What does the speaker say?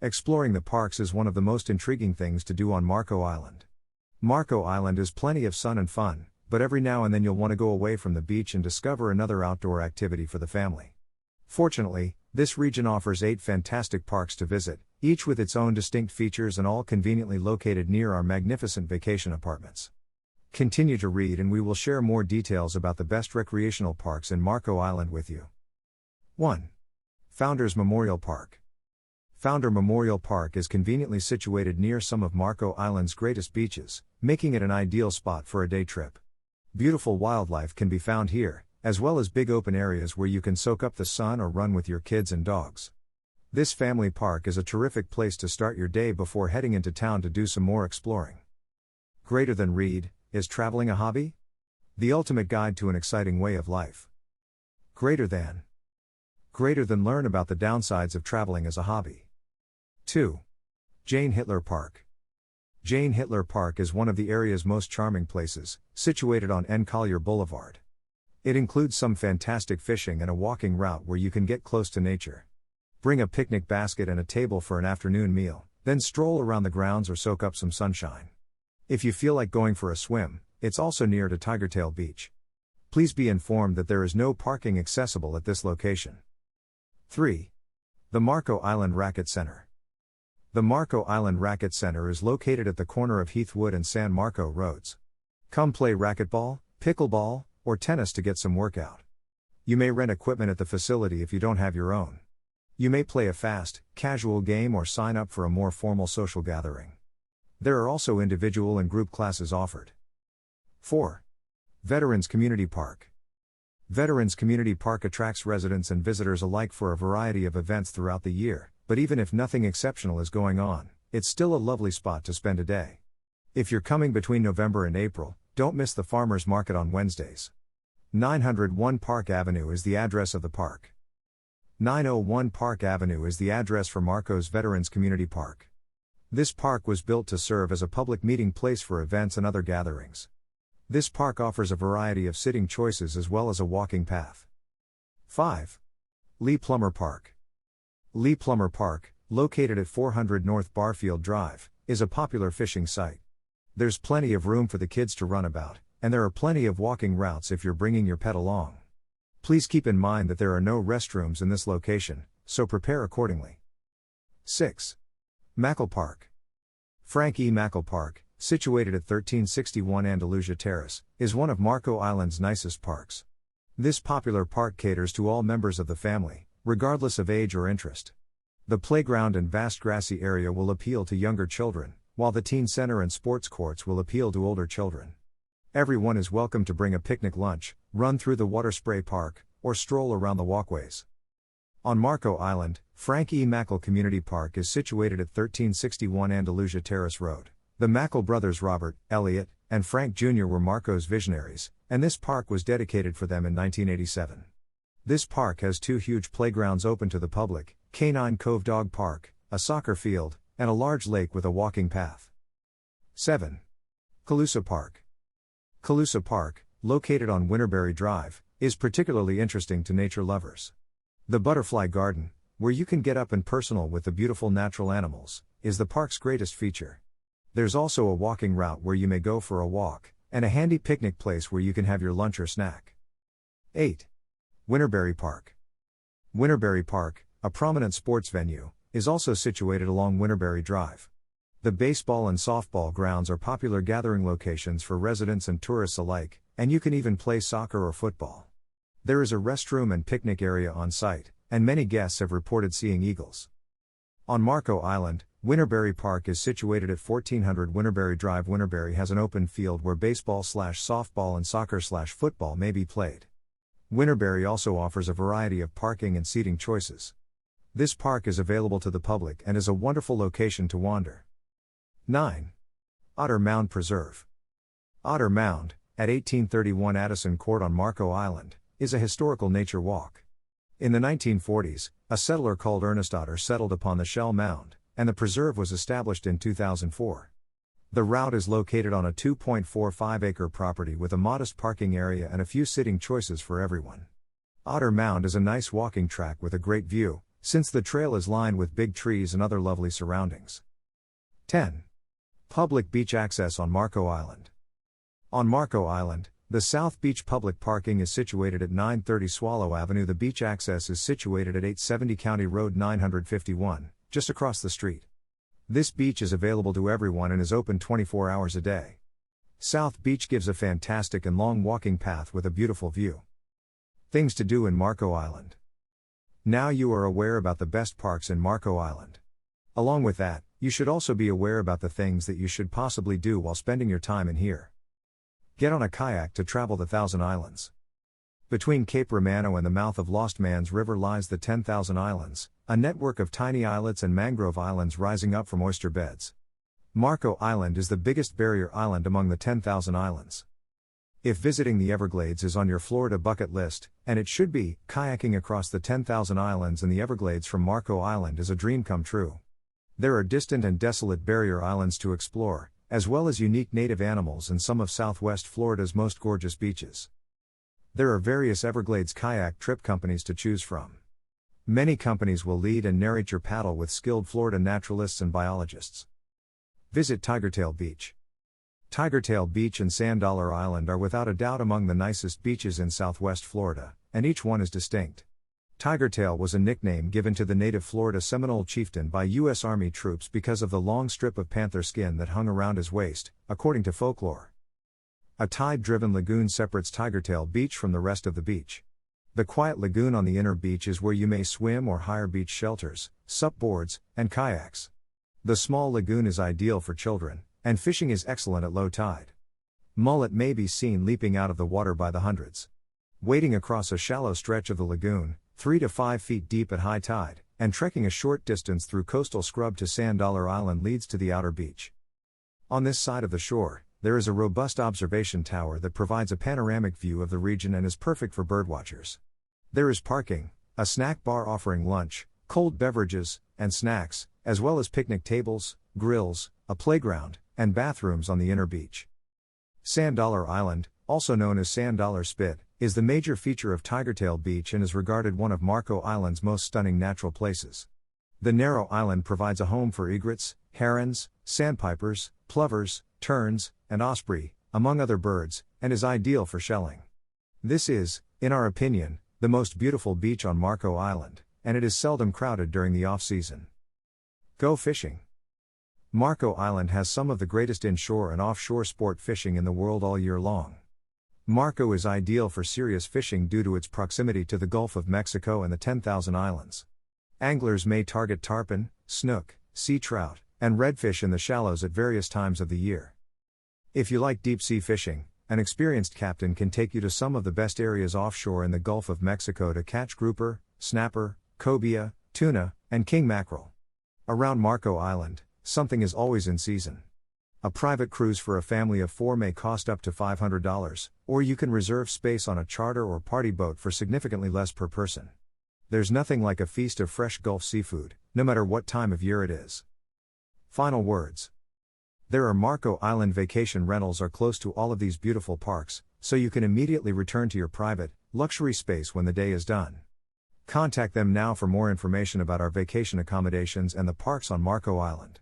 Exploring the parks is one of the most intriguing things to do on Marco Island. Marco Island is plenty of sun and fun, but every now and then you'll want to go away from the beach and discover another outdoor activity for the family. Fortunately, this region offers 8 fantastic parks to visit, each with its own distinct features and all conveniently located near our magnificent vacation apartments. Continue to read and we will share more details about the best recreational parks in Marco Island with you. 1. Founders Memorial Park. Founder Memorial Park is conveniently situated near some of Marco Island's greatest beaches, making it an ideal spot for a day trip. Beautiful wildlife can be found here, as well as big open areas where you can soak up the sun or run with your kids and dogs. This family park is a terrific place to start your day before heading into town to do some more exploring. Greater than read, is traveling a hobby? The ultimate guide to an exciting way of life. Greater than learn about the downsides of traveling as a hobby. 2. Jane Hitler Park. Jane Hitler Park is one of the area's most charming places, situated on N. Collier Boulevard. It includes some fantastic fishing and a walking route where you can get close to nature. Bring a picnic basket and a table for an afternoon meal, then stroll around the grounds or soak up some sunshine. If you feel like going for a swim, it's also near to Tigertail Beach. Please be informed that there is no parking accessible at this location. 3. The Marco Island Racquet Center. The Marco Island Racquet Center is located at the corner of Heathwood and San Marco Roads. Come play racquetball, pickleball, or tennis to get some workout. You may rent equipment at the facility if you don't have your own. You may play a fast, casual game or sign up for a more formal social gathering. There are also individual and group classes offered. 4. Veterans Community Park. Veterans Community Park attracts residents and visitors alike for a variety of events throughout the year, but even if nothing exceptional is going on, it's still a lovely spot to spend a day. If you're coming between November and April, don't miss the farmers market on Wednesdays. 901 Park Avenue is the address of the park. 901 Park Avenue is the address for Marco's Veterans Community Park. This park was built to serve as a public meeting place for events and other gatherings. This park offers a variety of sitting choices as well as a walking path. 5. Lee Plummer Park. Lee Plummer Park, located at 400 North Barfield Drive, is a popular fishing site. There's plenty of room for the kids to run about, and there are plenty of walking routes if you're bringing your pet along. Please keep in mind that there are no restrooms in this location, so prepare accordingly. 6. Mackle Park. Frank E. Mackle Park, situated at 1361 Andalusia Terrace, is one of Marco Island's nicest parks. This popular park caters to all members of the family, regardless of age or interest. The playground and vast grassy area will appeal to younger children, while the teen center and sports courts will appeal to older children. Everyone is welcome to bring a picnic lunch, run through the water spray park, or stroll around the walkways. On Marco Island, Frank E. Mackle Community Park is situated at 1361 Andalusia Terrace Road. The Mackle brothers Robert, Elliot, and Frank Jr. were Marco's visionaries, and this park was dedicated for them in 1987. This park has 2 huge playgrounds open to the public, Canine Cove Dog Park, a soccer field, and a large lake with a walking path. 7. Calusa Park. Calusa Park, located on Winterberry Drive, is particularly interesting to nature lovers. The Butterfly Garden, where you can get up and personal with the beautiful natural animals, is the park's greatest feature. There's also a walking route where you may go for a walk, and a handy picnic place where you can have your lunch or snack. 8. Winterberry Park. Winterberry Park, a prominent sports venue, is also situated along Winterberry Drive. The baseball and softball grounds are popular gathering locations for residents and tourists alike, and you can even play soccer or football. There is a restroom and picnic area on site, and many guests have reported seeing eagles. On Marco Island, Winterberry Park is situated at 1400 Winterberry Drive. Winterberry has an open field where baseball/softball and soccer/football may be played. Winterberry also offers a variety of parking and seating choices. This park is available to the public and is a wonderful location to wander. 9. Otter Mound Preserve. Otter Mound, at 1831 Addison Court on Marco Island, is a historical nature walk. In the 1940s, a settler called Ernest Otter settled upon the Shell Mound, and the preserve was established in 2004. The route is located on a 2.45-acre property with a modest parking area and a few sitting choices for everyone. Otter Mound is a nice walking track with a great view, since the trail is lined with big trees and other lovely surroundings. 10. Public beach access on Marco Island. On Marco Island, the South Beach public parking is situated at 930 Swallow Avenue. The beach access is situated at 870 County Road 951, just across the street. This beach is available to everyone and is open 24 hours a day. South Beach gives a fantastic and long walking path with a beautiful view. Things to do in Marco Island. Now you are aware about the best parks in Marco Island. Along with that, you should also be aware about the things that you should possibly do while spending your time in here. Get on a kayak to travel the Thousand Islands. Between Cape Romano and the mouth of Lost Man's River lies the 10,000 Islands, a network of tiny islets and mangrove islands rising up from oyster beds. Marco Island is the biggest barrier island among the 10,000 islands. If visiting the Everglades is on your Florida bucket list, and it should be, kayaking across the 10,000 islands and the Everglades from Marco Island is a dream come true. There are distant and desolate barrier islands to explore, as well as unique native animals and some of Southwest Florida's most gorgeous beaches. There are various Everglades kayak trip companies to choose from. Many companies will lead and narrate your paddle with skilled Florida naturalists and biologists. Visit Tigertail Beach. Tigertail Beach and Sand Dollar Island are without a doubt among the nicest beaches in Southwest Florida, and each one is distinct. Tigertail was a nickname given to the native Florida Seminole chieftain by U.S. Army troops because of the long strip of panther skin that hung around his waist, according to folklore. A tide-driven lagoon separates Tigertail Beach from the rest of the beach. The quiet lagoon on the inner beach is where you may swim or hire beach shelters, sup boards, and kayaks. The small lagoon is ideal for children, and fishing is excellent at low tide. Mullet may be seen leaping out of the water by the hundreds. Wading across a shallow stretch of the lagoon, 3 to 5 feet deep at high tide, and trekking a short distance through coastal scrub to Sand Dollar Island leads to the outer beach. On this side of the shore, there is a robust observation tower that provides a panoramic view of the region and is perfect for birdwatchers. There is parking, a snack bar offering lunch, cold beverages, and snacks, as well as picnic tables, grills, a playground, and bathrooms on the inner beach. Sand Dollar Island, also known as Sand Dollar Spit, is the major feature of Tigertail Beach and is regarded one of Marco Island's most stunning natural places. The narrow island provides a home for egrets, herons, sandpipers, plovers, terns, and osprey, among other birds, and is ideal for shelling. This is, in our opinion, the most beautiful beach on Marco Island, and it is seldom crowded during the off-season. Go fishing. Marco Island has some of the greatest inshore and offshore sport fishing in the world all year long. Marco is ideal for serious fishing due to its proximity to the Gulf of Mexico and the 10,000 Islands. Anglers may target tarpon, snook, sea trout, and redfish in the shallows at various times of the year. If you like deep-sea fishing, an experienced captain can take you to some of the best areas offshore in the Gulf of Mexico to catch grouper, snapper, cobia, tuna, and king mackerel. Around Marco Island, something is always in season. A private cruise for a family of 4 may cost up to $500, or you can reserve space on a charter or party boat for significantly less per person. There's nothing like a feast of fresh Gulf seafood, no matter what time of year it is. Final words. There are Marco Island vacation rentals are close to all of these beautiful parks, so you can immediately return to your private, luxury space when the day is done. Contact them now for more information about our vacation accommodations and the parks on Marco Island.